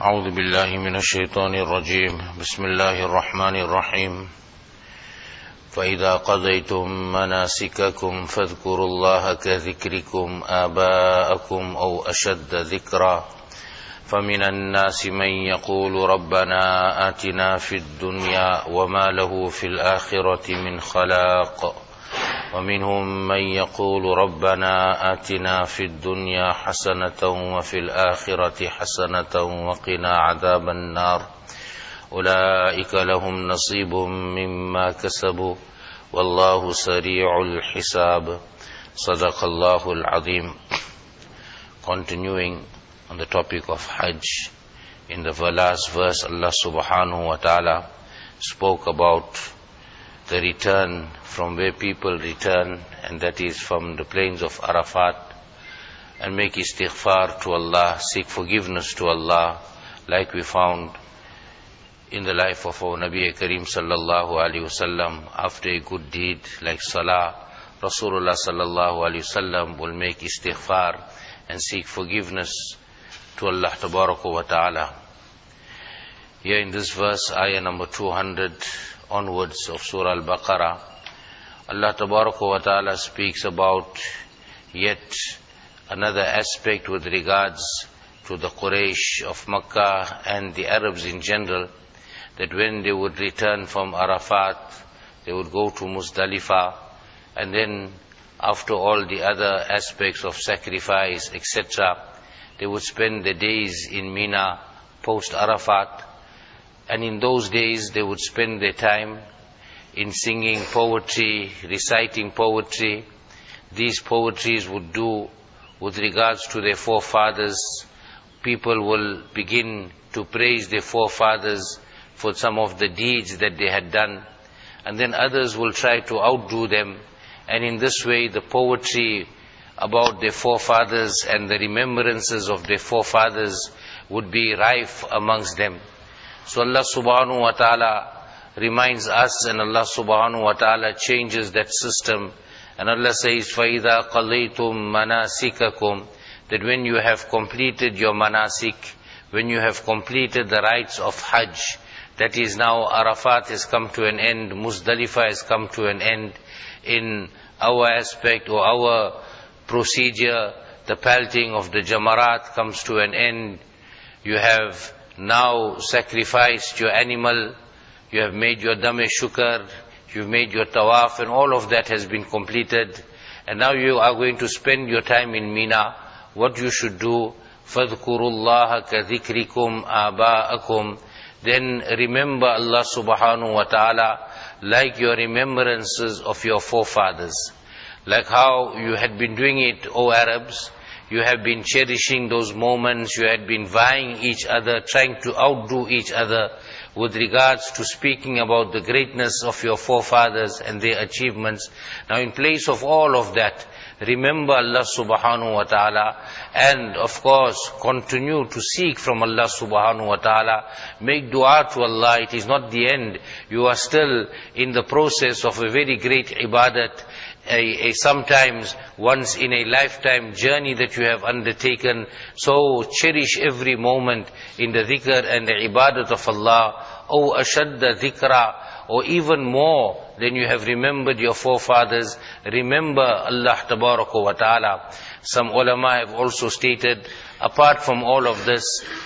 أعوذ بالله من الشيطان الرجيم بسم الله الرحمن الرحيم فإذا قضيتم مناسككم فاذكروا الله كذكركم آباءكم أو أشد ذكرا فمن الناس من يقول ربنا آتنا في الدنيا وما له في الآخرة من خلاق ومنهم من يقول ربنا آتنا في الدنيا حسنة وفي الآخرة حسنة وقنا عذاب النار أولئك لهم نصيب مما كسبوا والله سريع الحساب صدق الله العظيم. Continuing on the topic of Hajj, in the last verse Allah subhanahu wa ta'ala spoke about the return from where people return, and that is from the plains of Arafat, and make istighfar to Allah, seek forgiveness to Allah, like we found in the life of our Nabi Kareem sallallahu alaihi wasallam. After a good deed like salah, Rasulullah sallallahu alaihi wasallam will make istighfar and seek forgiveness to Allah tabaraka wa ta'ala. Here in this verse, ayah number 200 onwards of Surah Al-Baqarah, Allah tabaraka wa ta'ala speaks about yet another aspect with regards to the Quraysh of Makkah and the Arabs in general, that when they would return from Arafat, they would go to Muzdalifah, and then after all the other aspects of sacrifice, etc., they would spend the days in Mina post-Arafat, and in those days they would spend their time in singing poetry, reciting poetry. These poetries would do with regards to their forefathers. People will begin to praise their forefathers for some of the deeds that they had done, and then others will try to outdo them, and in this way the poetry about their forefathers and the remembrances of their forefathers would be rife amongst them. So Allah subhanahu wa ta'ala reminds us, and Allah subhanahu wa ta'ala changes that system, and Allah says, فَإِذَا قَضَيْتُم مَنَاسِكَكُمْ, that when you have completed your manasik, when you have completed the rites of Hajj, that is now Arafat has come to an end, Muzdalifah has come to an end, in our aspect or our procedure, the pelting of the Jamarat comes to an end. You have now sacrificed your animal, you have made your Dam-e Shukr, you've made your Tawaf, and all of that has been completed, and now you are going to spend your time in Mina. What you should do, فَاذْكُرُوا اللَّهَ كَذِكْرِكُمْ آبَاءَكُمْ, then remember Allah subhanahu wa ta'ala like your remembrances of your forefathers. Like how you had been doing it, O Arabs, you have been cherishing those moments, you had been vying each other, trying to outdo each other with regards to speaking about the greatness of your forefathers and their achievements. Now in place of all of that, remember Allah subhanahu wa ta'ala, and of course continue to seek from Allah subhanahu wa ta'ala. Make dua to Allah. It is not the end. You are still in the process of a very great ibadat, a sometimes once in a lifetime journey that you have undertaken. So cherish every moment in the dhikr and the ibadat of Allah. O ashadda dhikra, or even more than you have remembered your forefathers, remember Allah tabaraka wa ta'ala. Some ulama have also stated, apart from all of this,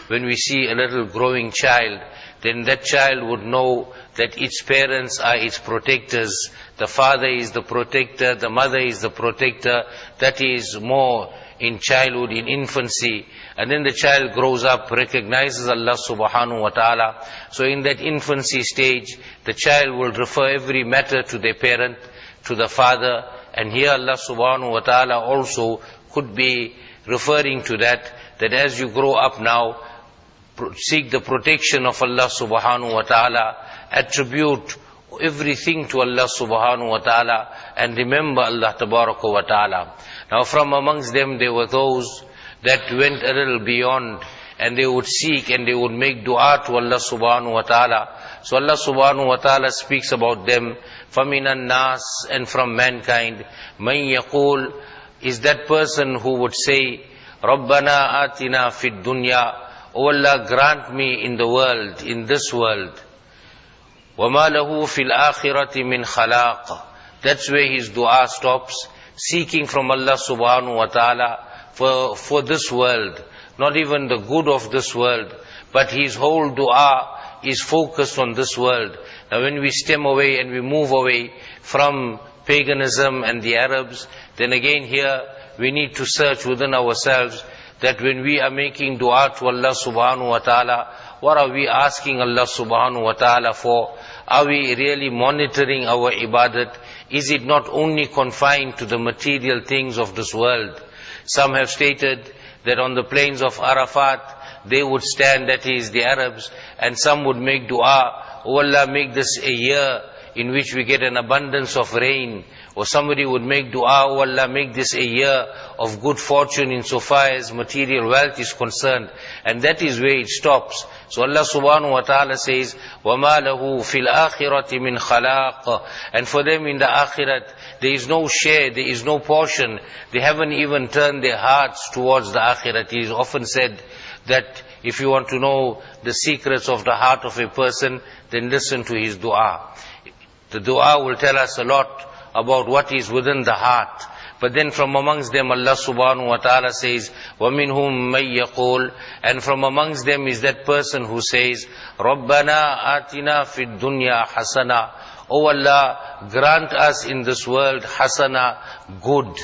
when we see a little growing child, then that child would know that its parents are its protectors. The father is the protector, the mother is the protector. That is more in childhood, in infancy. And then the child grows up, recognizes Allah subhanahu wa ta'ala. So in that infancy stage, the child will refer every matter to their parent, to the father. And here Allah subhanahu wa ta'ala also could be referring to that as you grow up now, seek the protection of Allah subhanahu wa ta'ala, attribute everything to Allah subhanahu wa ta'ala, and remember Allah tabaraka wa ta'ala. Now from amongst them there were those that went a little beyond, and they would seek and they would make dua to Allah subhanahu wa ta'ala. So Allah subhanahu wa ta'ala speaks about them, فَمِنَ النَّاسِ, and from mankind, مَنْ يَقُولُ, is that person who would say, رَبَّنَا آتِنَا فِي الدُّنْيَا, O Allah, grant me in the world, in this world. وَمَا لَهُ فِي الْآخِرَةِ مِنْ خَلَاقٍ. That's where his dua stops, seeking from Allah subhanahu wa ta'ala for this world, not even the good of this world, but his whole dua is focused on this world. Now when we stem away and we move away from paganism and the Arabs, then again here we need to search within ourselves that when we are making dua to Allah subhanahu wa ta'ala, what are we asking Allah subhanahu wa ta'ala for? Are we really monitoring our ibadat? Is it not only confined to the material things of this world? Some have stated that on the plains of Arafat, they would stand, that is the Arabs, and some would make dua, "Oh Allah, make this a year in which we get an abundance of rain." Or somebody would make dua, "Oh Allah, make this a year of good fortune insofar as material wealth is concerned." And that is where it stops. So Allah subhanahu wa ta'ala says, وَمَا لَهُ فِي الْآخِرَةِ مِنْ خَلَاقٍ. And for them in the akhirat, there is no share, there is no portion. They haven't even turned their hearts towards the akhirat. It is often said that if you want to know the secrets of the heart of a person, then listen to his dua. The dua will tell us a lot about what is within the heart. But then from amongst them Allah subhanahu wa ta'ala says, وَمِنْهُمْ مَنْ يَقُولُ. And from amongst them is that person who says, رَبَّنَا آتِنَا فِي الدُّنْيَا حَسَنًا. O Allah, grant us in this world hasana, good.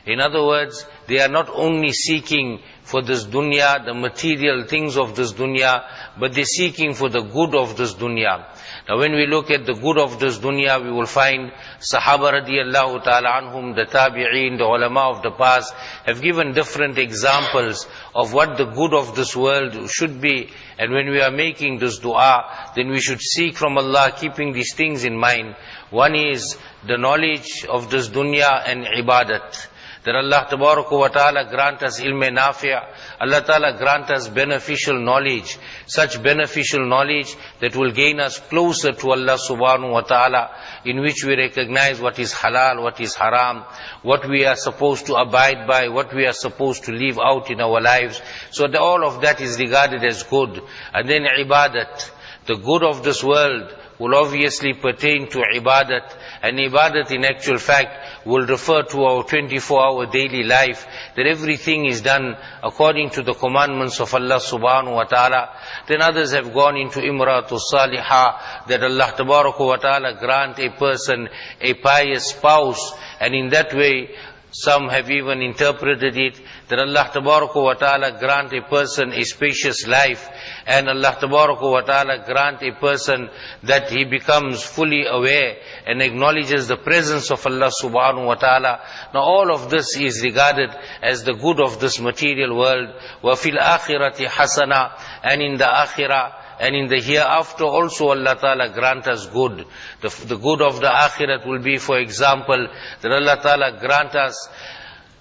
In other words, they are not only seeking for this dunya, the material things of this dunya, but they're seeking for the good of this dunya. Now when we look at the good of this dunya, we will find Sahaba radiyallahu ta'ala anhum, the tabi'een, the ulama of the past, have given different examples of what the good of this world should be. And when we are making this dua, then we should seek from Allah, keeping these things in mind. One is the knowledge of this dunya and ibadat. That Allah Tabaraka wa Ta'ala grant us ilm nafi', Allah Ta'ala grant us beneficial knowledge, such beneficial knowledge that will gain us closer to Allah Subhanahu wa Ta'ala, in which we recognize what is halal, what is haram, what we are supposed to abide by, what we are supposed to leave out in our lives. So all of that is regarded as good. And then ibadat, the good of this world will obviously pertain to ibadat, and ibadat in actual fact will refer to our 24-hour daily life, that everything is done according to the commandments of Allah subhanahu wa ta'ala. Then others have gone into imratul salihah, that Allah tabaraka wa ta'ala grant a person a pious spouse, and in that way some have even interpreted it that Allah Tabaraka wa Ta'ala grant a person a spacious life, and Allah Tabaraka wa Ta'ala grant a person that he becomes fully aware and acknowledges the presence of Allah Subhanahu wa Ta'ala. Now all of this is regarded as the good of this material world. وَفِي الْآخِرَةِ حَسَنًا. And in the akhirah, and in the hereafter also Allah Ta'ala grant us good. The good of the akhirat will be, for example, that Allah Ta'ala grant us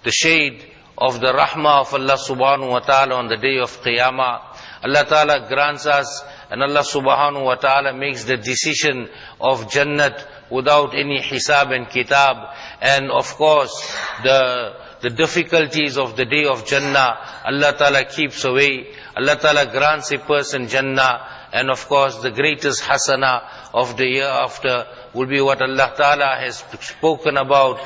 the shade of the rahmah of Allah Subhanahu wa Ta'ala on the day of Qiyamah. Allah Ta'ala grants us, and Allah Subhanahu wa Ta'ala makes the decision of Jannat without any hisab and kitab. And of course, the difficulties of the day of Jannah, Allah Ta'ala keeps away. Allah Ta'ala grants a person Jannah, and of course the greatest hasana of the year after will be what Allah Ta'ala has spoken about,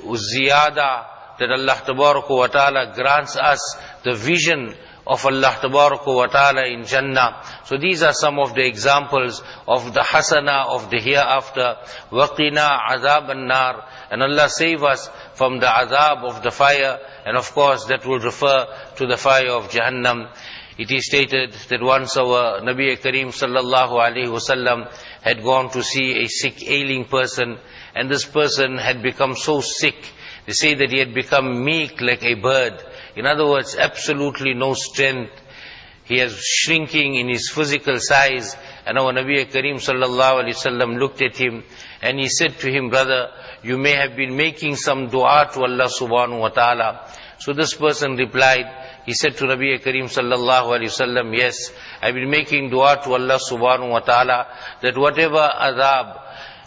ziyada, that Allah Tabaraka wa Ta'ala grants us the vision of Allah Tabaraka wa Ta'ala in Jannah. So these are some of the examples of the hasana of the hereafter. وَقِنَا عَذَابَ النَّارِ. And Allah save us from the azab of the fire, and of course that will refer to the fire of Jahannam. It is stated that once our Nabi Kareem sallallahu alaihi wasallam had gone to see a sick, ailing person, and this person had become so sick. They say that he had become meek like a bird. In other words, absolutely no strength. He is shrinking in his physical size. And our Nabi Kareem sallallahu alaihi wasallam looked at him, and he said to him, "Brother, you may have been making some dua to Allah subhanahu wa ta'ala." So this person replied, he said to Nabi Kareem sallallahu alaihi wasallam, "Yes, I've been making dua to Allah subhanahu wa ta'ala that whatever azab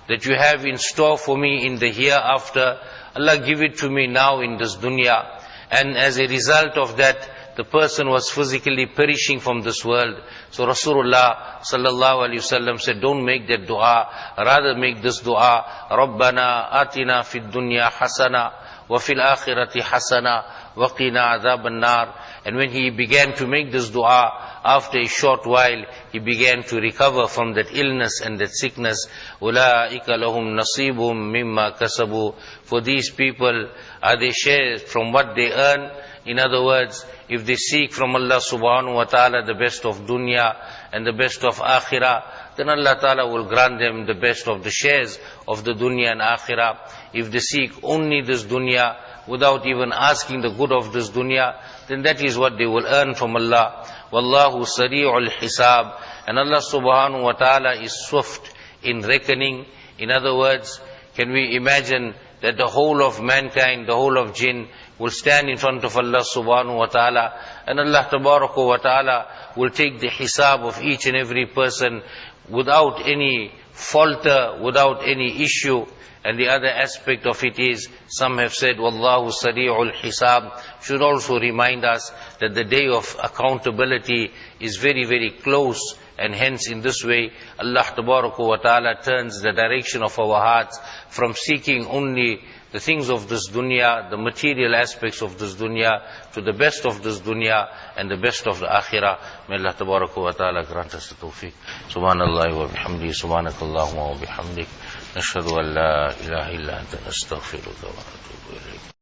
that you have in store for me in the hereafter, Allah give it to me now in this dunya. And as a result of that, the person was physically perishing from this world. So Rasulullah sallallahu alaihi wasallam said, don't make that dua, rather make this dua, Rabbana atina fid dunya hasana wa fil akhirati hasana wa qina adhaban nar. And when he began to make this dua, after a short while, he began to recover from that illness and that sickness. Ulaika lahum nasibum mimma kasabu. For these people, are they shares from what they earn? In other words, if they seek from Allah subhanahu wa ta'ala the best of dunya and the best of akhirah, then Allah ta'ala will grant them the best of the shares of the dunya and akhirah. If they seek only this dunya without even asking the good of this dunya, then that is what they will earn from Allah. Wallahu sari'ul hisab. And Allah subhanahu wa ta'ala is swift in reckoning. In other words, can we imagine that the whole of mankind, the whole of jinn, will stand in front of Allah subhanahu wa ta'ala, and Allah tabaraka wa ta'ala will take the hisab of each and every person without any falter, without any issue. And the other aspect of it is, some have said, Wallahu sari'ul hisab, should also remind us that the day of accountability is very, very close. And hence in this way, Allah tabaraka wa ta'ala turns the direction of our hearts from seeking only the things of this dunya, the material aspects of this dunya, to the best of this dunya and the best of the akhirah. May Allah tabaraka wa ta'ala grant us the tawfiq. Subhanallah wa bihamdi, subhanakallahumma wa bihamdik, nashhadu an la ilaha illa anta nastaghfiruka wa natubu ilayk.